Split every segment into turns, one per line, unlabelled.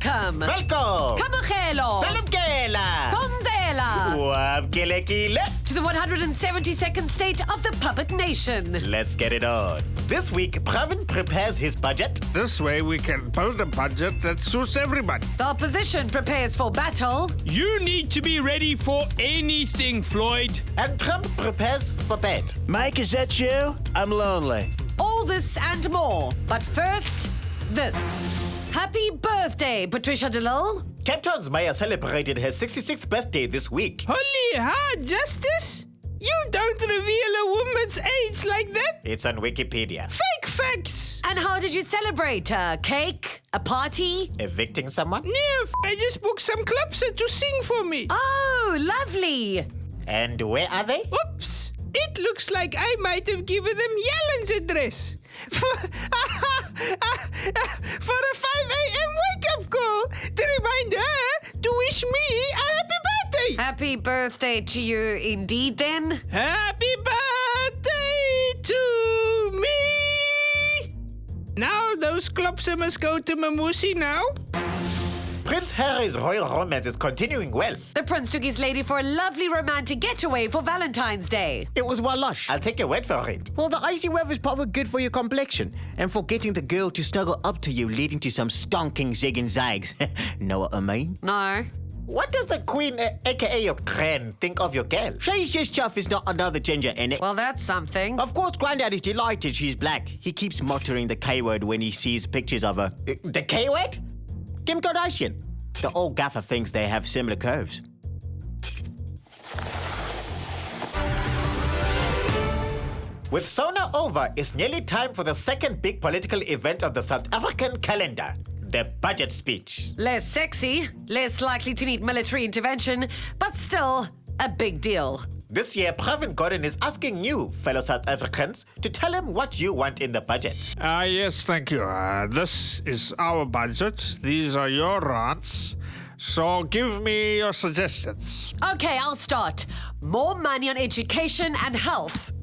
Welcome.
Welcome.
Kamogelo.
Salamkela.
Sonzela.
Wabkelekile.
To the 172nd state of the puppet nation.
Let's get it on. This week, Pravin prepares his budget.
This way we can build a budget that suits everybody.
The opposition prepares for battle.
You need to be ready for anything, Floyd.
And Trump prepares for bed.
Mike, is that you? I'm lonely.
All this and more. But first, this. Happy birthday, Patricia DeLille.
Cape Town's mayor celebrated her 66th birthday this week.
Holy hard justice! You don't reveal a woman's age like that.
It's on Wikipedia.
Fake facts.
And how did you celebrate? A cake? A party?
Evicting someone?
No, I just booked some clubs to sing for me.
Oh, lovely.
And where are they?
Oops. It looks like I might have given them Yellen's address. For a 5 a.m. wake-up call to remind her to wish me a happy birthday.
Happy birthday to you indeed, then.
Happy birthday to me. Now those clubs must go to Mamusi now.
Prince Harry's royal romance is continuing well.
The prince took his lady for a lovely romantic getaway for Valentine's Day.
It was well lush.
I'll take your word for it.
Well, the icy weather's probably good for your complexion and for getting the girl to snuggle up to you, leading to some stonking zig and zags. Know what I mean?
No.
What does the queen, aka your Kren, think of your girl?
She's just chuff is not another ginger in it.
Well, that's something.
Of course, Grandad is delighted she's black. He keeps muttering the K-word when he sees pictures of her.
The K-word?
Kim Kardashian. The old gaffer thinks they have similar curves.
With Sona over, it's nearly time for the second big political event of the South African calendar, the budget speech.
Less sexy, less likely to need military intervention, but still a big deal.
This year, Pravin Gordhan is asking you, fellow South Africans, to tell him what you want in the budget.
Yes, thank you. This is our budget. These are your rants. So give me your suggestions.
Okay, I'll start. More money on education and health.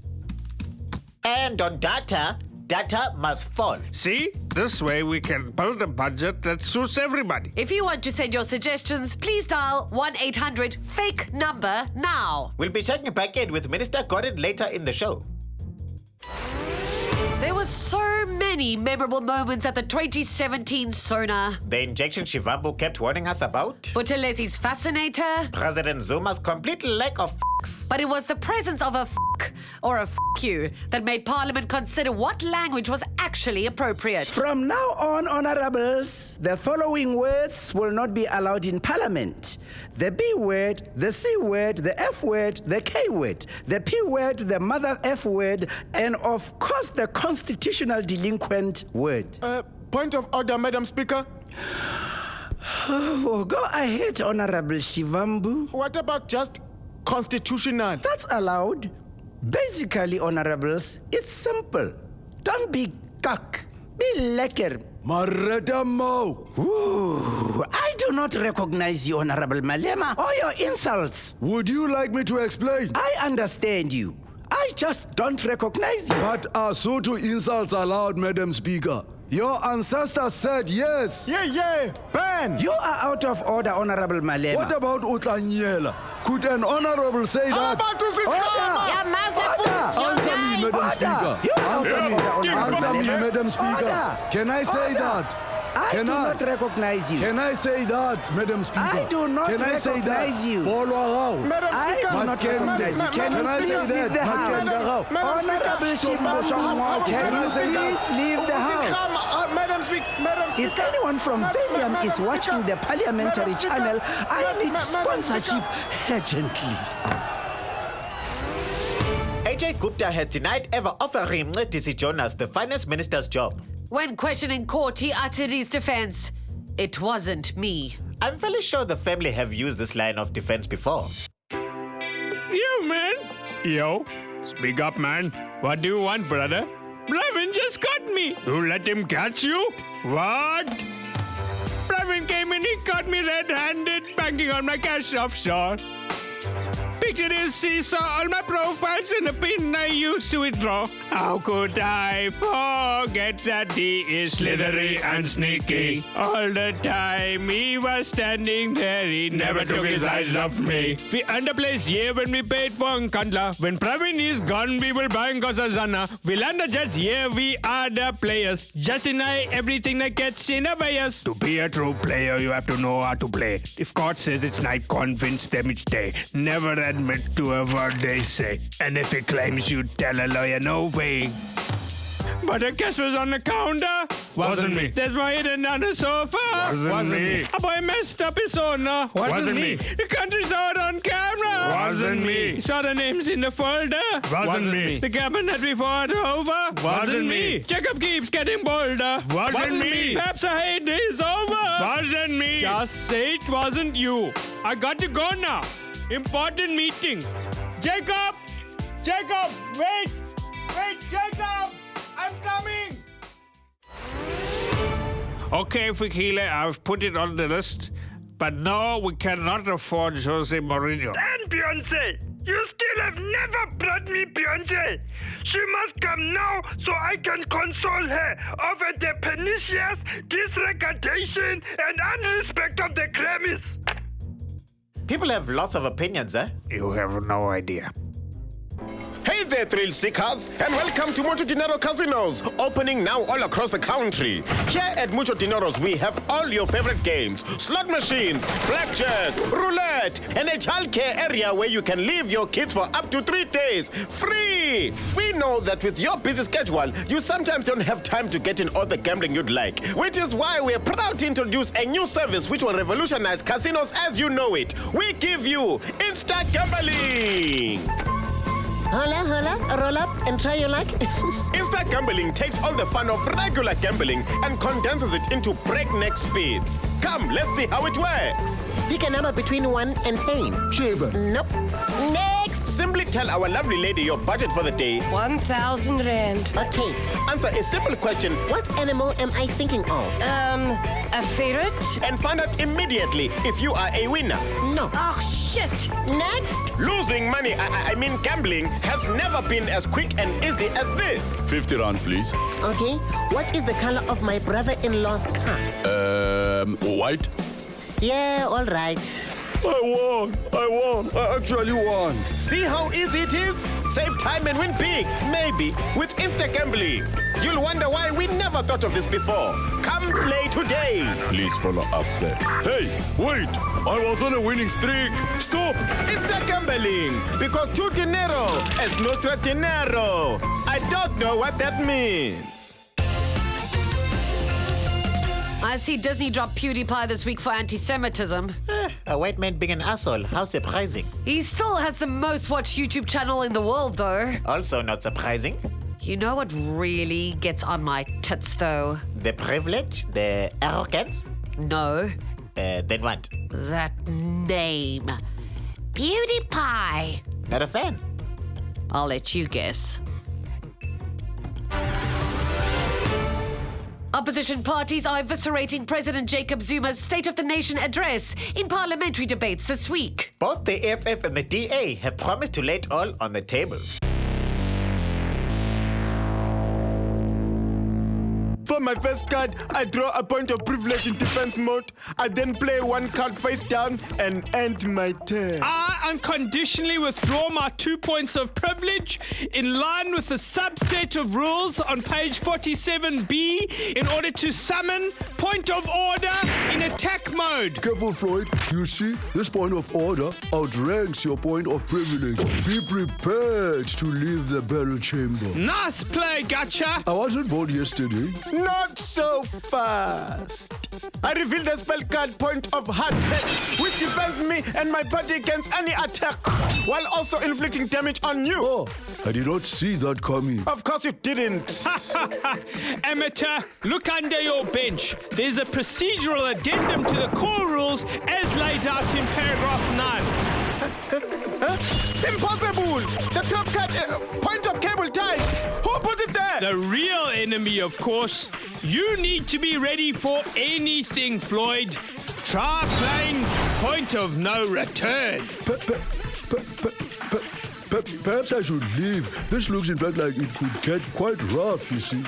And on data, data must fall.
See? This way we can build a budget that suits everybody.
If you want to send your suggestions, please dial 1-800-FAKE number now.
We'll be checking back in with Minister Gordhan later in the show.
There were so many memorable moments at the 2017 Sona.
The injection Shivambu kept warning us about.
Buthelezzi's fascinator.
President Zuma's complete lack of
But it was the presence of a or a you that made Parliament consider what language was actually appropriate.
From now on, honorables, the following words will not be allowed in Parliament. The B word, the C word, the F word, the K word, the P word, the mother F word, and of course the constitutional delinquent word.
Point of order, Madam Speaker.
Oh, go ahead, Honorable Shivambu.
What about just constitutional?
That's allowed. Basically, honorables, it's simple. Don't be cuck. Be lekker.
Maredamo.
Ooh, I do not recognize you, Honorable Malema, or your insults.
Would you like me to explain?
I understand you. I just don't recognize you.
But are Sotho insults allowed, Madam Speaker? Your ancestors said yes. Yeah, ban.
You are out of order, Honorable Malema.
What about Utlanyela? Could an honorable say that? Answer me, Madam Speaker. Answer me, Madam Speaker. Can I say that?
I do not recognize you.
Can I say that, Madam Speaker?
I do not recognize you. I do not recognize you. Can you please leave the house? Honorable Shivambu, can you please leave the house?
Madam Speaker.
If anyone from William is watching the Parliamentary channel, I need sponsorship urgently.
AJ Gupta has denied ever offering DC Jonas the finance minister's job.
When questioned in court, he uttered his defense. It wasn't me.
I'm fairly sure the family have used this line of defense before.
You, man. Yo, speak up, man. What do you want, brother? Pravin just got me. You let him catch you? What? Pravin came in, he caught me red-handed, banking on my cash offshore. Picture this seesaw on my profiles and a pin I used to withdraw. How could I forget that he is slithery and sneaky? All the time he was standing there, he never took his eyes off me. We underplaced when we paid for Nkandla. When Praveen is gone, we will buy Nkosazana. We land the jets, we are the players. Just deny everything that gets in the way us. To be a true player, you have to know how to play. If court says it's night, convince them it's day. Never admit to a word they say. And if it claims you tell a lawyer, no way. But the cash was on the counter. Wasn't me. There's more hidden on the sofa. Wasn't me. A boy messed up his owner. Wasn't me. The country saw it on camera. Wasn't me. Saw the names in the folder. Wasn't me. The cabinet we fought over. Wasn't me. Jacob keeps getting bolder. Wasn't me. Perhaps the hate is over. Wasn't me. Just say it wasn't you. I got to go now. Important meeting. Jacob! Jacob! Wait! Wait, Jacob! I'm coming! Okay, Fikile, I've put it on the list. But no, we cannot afford Jose Mourinho.
And Beyonce! You still have never brought me Beyonce! She must come now so I can console her over the pernicious disregardation and unrespect of the Grammys.
People have lots of opinions, eh?
You have no idea.
Hey there, thrill seekers, and welcome to Mucho Dinero Casinos, opening now all across the country. Here at Mucho Dineros, we have all your favorite games, slot machines, blackjack, roulette, and a childcare area where you can leave your kids for up to 3 days, free. We know that with your busy schedule, you sometimes don't have time to get in all the gambling you'd like, which is why we're proud to introduce a new service which will revolutionize casinos as you know it. We give you Insta-gambling.
Hola, roll up and try your luck.
Insta-gambling takes all the fun of regular gambling and condenses it into breakneck speeds. Come, let's see how it works.
Pick a number between 1 and 10.
Shaver.
Nope. Next.
Simply tell our lovely lady your budget for the day.
1,000 rand.
Okay.
Answer a simple question.
What animal am I thinking of?
A ferret?
And find out immediately if you are a winner.
No.
Oh, shit.
Next.
Losing money, I mean gambling, has never been as quick and easy as this.
50 rand, please.
Okay. What is the color of my brother-in-law's car?
White.
Yeah, all right.
I won. I actually won.
See how easy it is? Save time and win big, maybe, with Insta-gambling. You'll wonder why we never thought of this before. Come play today.
Please follow us, sir. Hey, wait. I was on a winning streak. Stop.
Insta-gambling, because tu dinero es nuestro dinero. I don't know what that means.
I see Disney dropped PewDiePie this week for anti-Semitism.
A white man being an asshole. How surprising.
He still has the most watched YouTube channel in the world, though.
Also not surprising.
You know what really gets on my tits, though?
The privilege, the arrogance.
No.
Then what?
That name. PewDiePie.
Not a fan.
I'll let you guess. Opposition parties are eviscerating President Jacob Zuma's State of the Nation address in parliamentary debates this week.
Both the AFF and the DA have promised to lay it all on the table.
For my first card, I draw a point of privilege in defense mode. I then play 1 card face down and end my turn.
I unconditionally withdraw my 2 points of privilege in line with the subset of rules on page 47B in order to summon point of order in attack mode.
Careful, Floyd. You see, this point of order outranks your point of privilege. Be prepared to leave the battle chamber.
Nice play, Gotcha.
I wasn't born yesterday.
Not so fast. I reveal the spell card Point of Hard Head, which defends me and my party against any attack, while also inflicting damage on you.
Oh, I did not see that coming.
Of course you didn't.
Amateur, look under your bench. There's a procedural addendum to the core rules as laid out in paragraph 9.
Impossible! The trump card, point of cable tie. Who put it there?
The real enemy, of course. You need to be ready for anything, Floyd. Try playing point of no return.
Perhaps I should leave. This looks in fact like it could get quite rough, you see.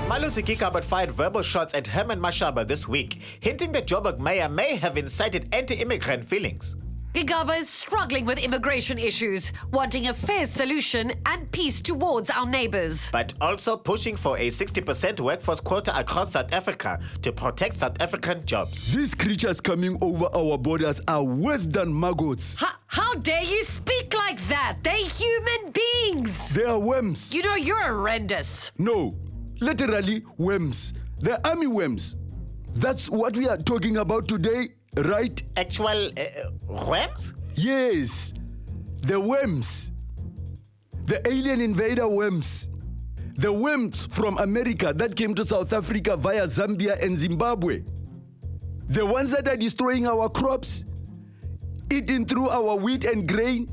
Malusi Kikabut fired verbal shots at Herman Mashaba this week, hinting that Joburg Mayor may have incited anti-immigrant feelings.
Gigaba is struggling with immigration issues, wanting a fair solution and peace towards our neighbours.
But also pushing for a 60% workforce quota across South Africa to protect South African jobs.
These creatures coming over our borders are worse than maggots.
How dare you speak like that? They're human beings.
They are worms.
You know, you're horrendous.
No, literally worms. They're army worms. That's what we are talking about today, right?
Actual worms?
Yes, the worms. The alien invader worms. The worms from America that came to South Africa via Zambia and Zimbabwe. The ones that are destroying our crops, eating through our wheat and grain.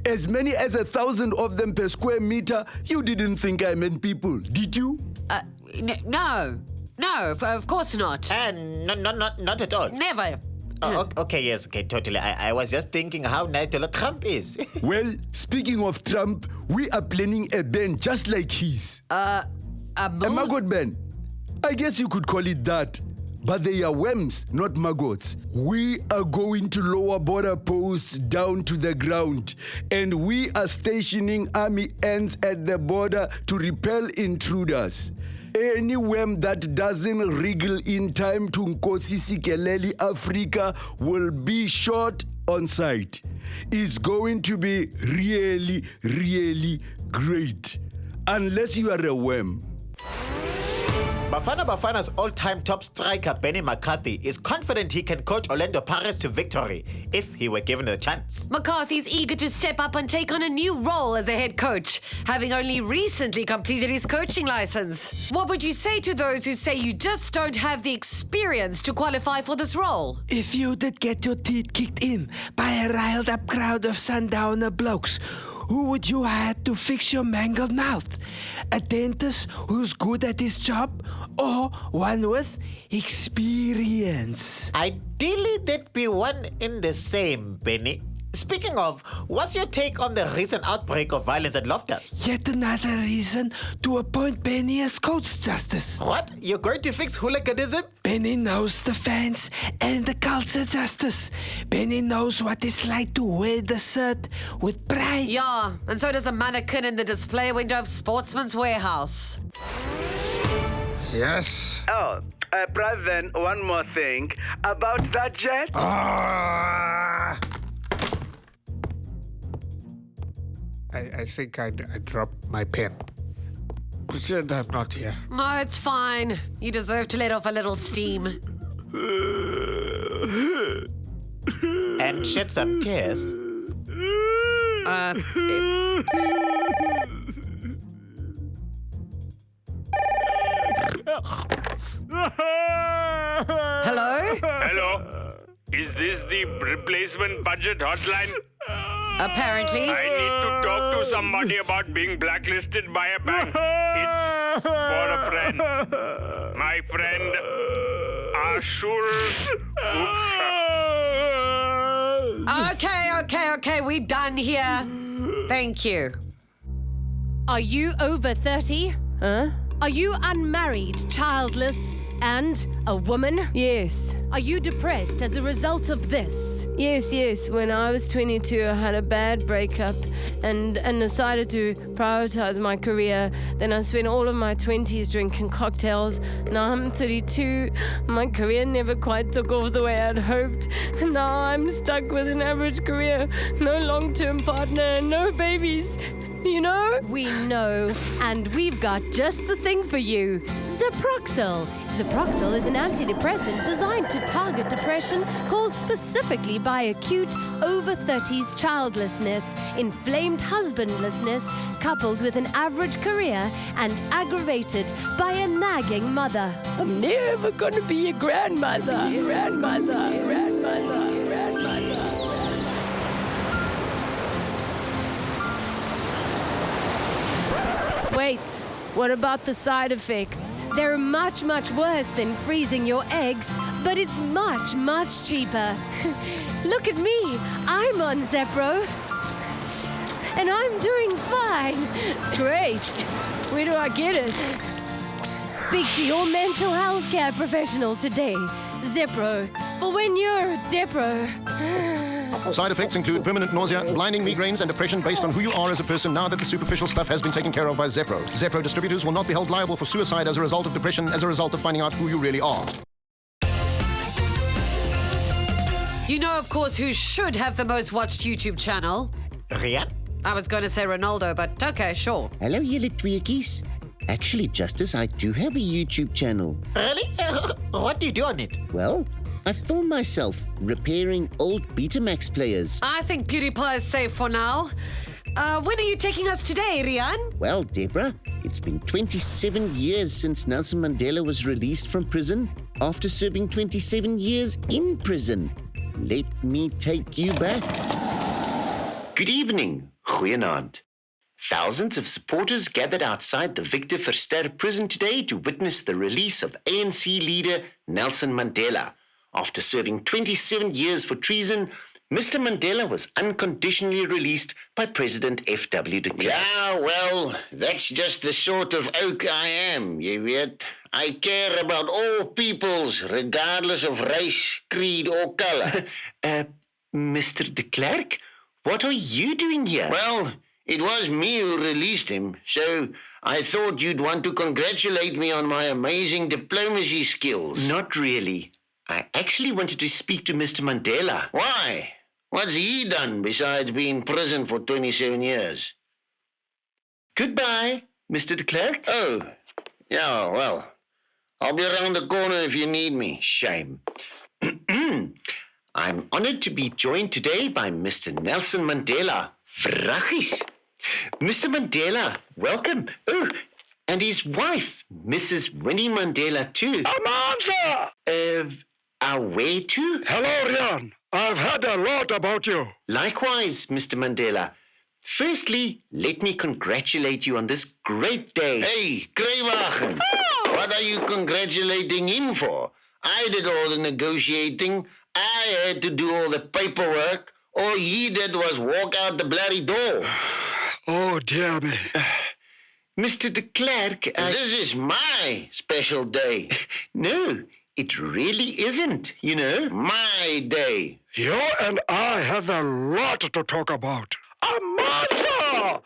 As many as 1,000 of them per square meter. You didn't think I meant people, did you?
No, of course not.
Not at all.
Never.
Okay, yes, okay, totally. I was just thinking how nice Donald Trump is.
Well, speaking of Trump, we are planning a ban just like his. A maggot ban. I guess you could call it that. But they are worms, not maggots. We are going to lower border posts down to the ground. And we are stationing army ants at the border to repel intruders. Any worm that doesn't wriggle in time to Nkosi Sikeleli Africa will be shot on sight. It's going to be really, really great. Unless you are a worm.
Bafana Bafana's all-time top striker Benny McCarthy is confident he can coach Orlando Pirates to victory if he were given a chance.
McCarthy's eager to step up and take on a new role as a head coach, having only recently completed his coaching license. What would you say to those who say you just don't have the experience to qualify for this role?
If you did get your teeth kicked in by a riled-up crowd of sundowner blokes, who would you hire to fix your mangled mouth? A dentist who's good at his job, or one with experience?
Ideally, they'd be one in the same, Benny. Speaking of, what's your take on the recent outbreak of violence at Loftus?
Yet another reason to appoint Benny as coach justice.
What? You're going to fix hooliganism?
Benny knows the fans and the culture justice. Benny knows what it's like to wear the shirt with pride.
Yeah, and so does a mannequin in the display window of Sportsman's Warehouse.
Yes?
Oh, President, one more thing. About that jet?
I think I dropped my pen. Pretend I'm not here.
No, it's fine. You deserve to let off a little steam.
And shed some tears.
Hello?
Hello? Is this the replacement budget hotline?
Apparently.
I need to talk to somebody about being blacklisted by a bank. It's for a friend. My friend, Ashur.
Okay, we're done here. Thank you.
Are you over 30?
Huh?
Are you unmarried, childless, and a woman?
Yes.
Are you depressed as a result of this?
Yes. When I was 22, I had a bad breakup and decided to prioritize my career. Then I spent all of my 20s drinking cocktails. Now I'm 32. My career never quite took off the way I'd hoped. Now I'm stuck with an average career, no long-term partner, and no babies. You know?
We know, and we've got just the thing for you. Zaproxil. Zaproxil is an antidepressant designed to target depression caused specifically by acute over-30s childlessness, inflamed husbandlessness, coupled with an average career and aggravated by a nagging mother.
I'm never gonna be a grandmother. Wait, what about the side effects?
They're much, much worse than freezing your eggs
but it's much, much cheaper. Look at me. I'm on Zepro. And I'm doing fine. Great. Where do I get it? Speak to your mental health care professional today. Zepro. For when you're Depro.
Side effects include permanent nausea, blinding migraines, and depression based on who you are as a person now that the superficial stuff has been taken care of by Zepro. Zepro distributors will not be held liable for suicide as a result of depression as a result of finding out who you really are.
You know, of course, who should have the most watched YouTube channel?
Rian?
I was going to say Ronaldo, but okay, sure.
Hello, julle tweekies. Actually, Justice, I do have a YouTube channel.
Really? What do you do on it?
Well, I film myself repairing old Betamax players.
I think PewDiePie is safe for now. When are you taking us today, Rian?
Well, Deborah, it's been 27 years since Nelson Mandela was released from prison after serving 27 years in prison. Let me take you back. Good evening, goeienaand. Thousands of supporters gathered outside the Victor Verster prison today to witness the release of ANC leader Nelson Mandela. After serving 27 years for treason, Mr. Mandela was unconditionally released by President F.W. de Klerk.
Yeah, well, that's just the sort of oak I am, you weet. I care about all peoples, regardless of race, creed, or color.
Mr. de Klerk, what are you doing here?
Well, it was me who released him, so I thought you'd want to congratulate me on my amazing diplomacy skills.
Not really. I actually wanted to speak to Mr. Mandela.
Why? What's he done besides being in prison for 27 years?
Goodbye, Mr. de Klerk.
Oh, yeah, well, I'll be around the corner if you need me.
Shame. I'm honored to be joined today by Mr. Nelson Mandela. Vraggies. Mr. Mandela, welcome. Oh, and his wife, Mrs. Winnie Mandela, too.
Amanda!
Where to?
Hello, Rian. I've heard a lot about you.
Likewise, Mr. Mandela. Firstly, let me congratulate you on this great day.
Hey, Kruiwagen.
Oh!
What are you congratulating him for? I did all the negotiating. I had to do all the paperwork. All he did was walk out the bloody door.
Oh, dear me.
Mr. de Klerk,
This is my special day.
No, it really isn't, you know.
My day.
You and I have a lot to talk about. Amanda!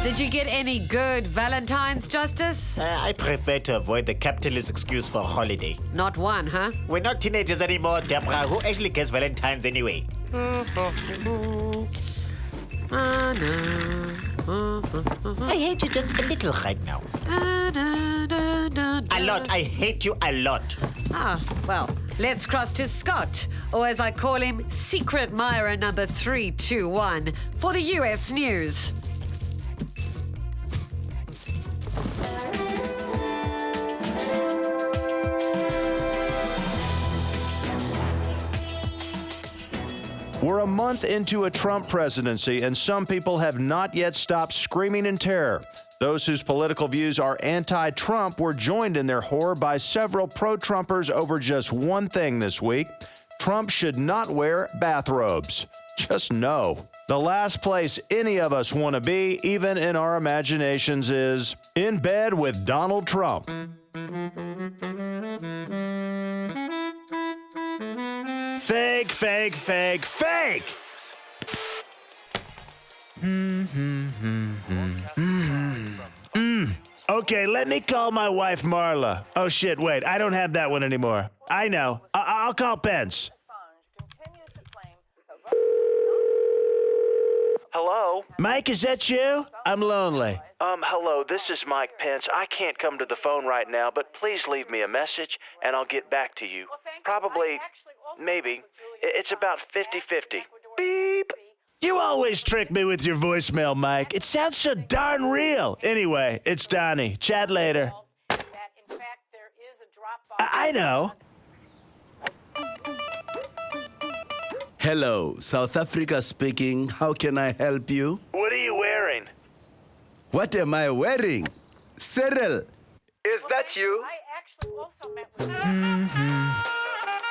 Did you get any good Valentine's, Justice?
I prefer to avoid the capitalist excuse for a holiday.
Not one, huh?
We're not teenagers anymore, Deborah. Who actually gets Valentine's anyway? I hate you just a little right now. A lot. I hate you a lot.
Ah, well, let's cross to Scott, or as I call him, Secret Myra number 321, for the US News.
We're a month into a Trump presidency, and some people have not yet stopped screaming in terror. Those whose political views are anti-Trump were joined in their horror by several pro-Trumpers over just one thing this week. Trump should not wear bathrobes. Just no. The last place any of us want to be, even in our imaginations, is in bed with Donald Trump. Fake, fake, fake, fake! Okay, let me call my wife Marla. Oh shit, wait, I don't have that one anymore. I know. I'll call Pence.
Hello?
Mike, is that you? I'm lonely.
Hello, this is Mike Pence. I can't come to the phone right now, but please leave me a message and I'll get back to you. Probably, maybe. It's about 50-50. Beep.
You always trick me with your voicemail, Mike. It sounds so darn real. Anyway, it's Donnie. Chat later. I know.
Hello, South Africa speaking. How can I help you?
What are you wearing?
What am I wearing? Cyril,
Is that you?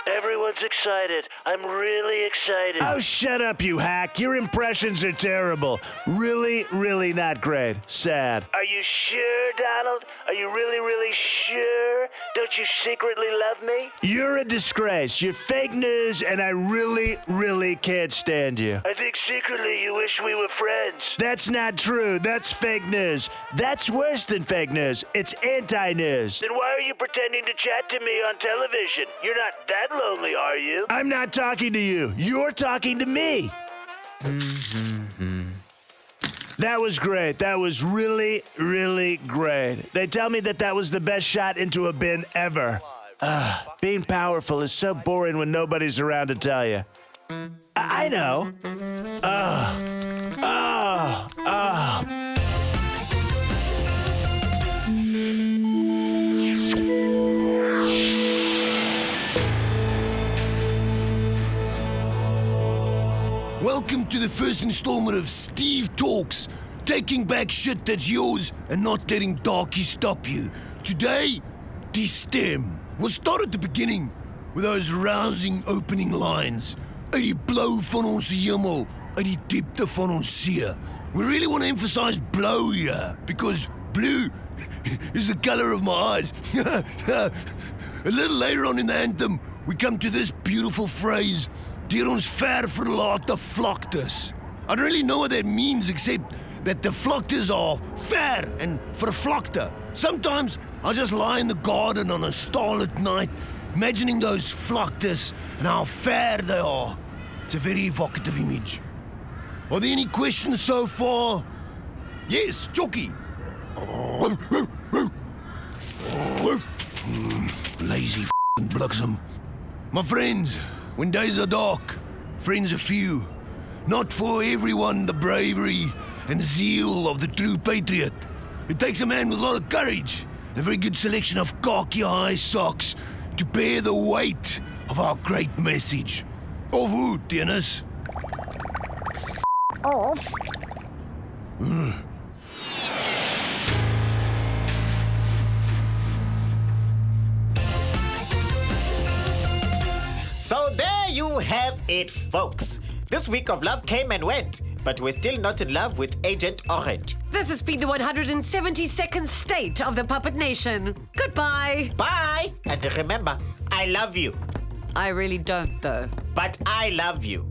Everyone's excited. I'm really excited.
Oh, shut up, you hack. Your impressions are terrible. Really, really not great. Sad.
Are you sure, Donald? Are you really, really sure? Don't you secretly love me?
You're a disgrace. You're fake news, and I really, really can't stand you.
I think secretly you wish we were friends.
That's not true. That's fake news. That's worse than fake news. It's anti-news.
Then why are you pretending to chat to me on television? You're not that lonely, are you?
I'm not talking to you. You're talking to me. That was great. That was really, really great. They tell me that was the best shot into a bin ever. Being powerful is so boring when nobody's around to tell you. I know.
Welcome to the first installment of Steve Talks, taking back shit that's yours and not letting darkies stop you. Today, die stem. We'll start at the beginning with those rousing opening lines. Uit die blauw van ons hemel, uit die diepte van ons see. We really want to emphasize blauw here, because blue is the color of my eyes. A little later on in the anthem, we come to this beautiful phrase, deur ons ver verlate vlaktes. I don't really know what that means, except that the vlaktes are ver and vervlakte. Sometimes I just lie in the garden on a starlit night, imagining those vlaktes and how fair they are. It's a very evocative image. Are there any questions so far? Yes, Jockey. Lazy f***ing bliksem. My friends, when days are dark, friends are few. Not for everyone the bravery and zeal of the true patriot. It takes a man with a lot of courage and a very good selection of khaki high socks to bear the weight of our great message. Of who, Dennis?
Off. So there you have it, folks. This week of love came and went, but we're still not in love with Agent Orange.
This has been the 172nd state of the Puppet Nation. Goodbye.
Bye. And remember, I love you.
I really don't, though.
But I love you.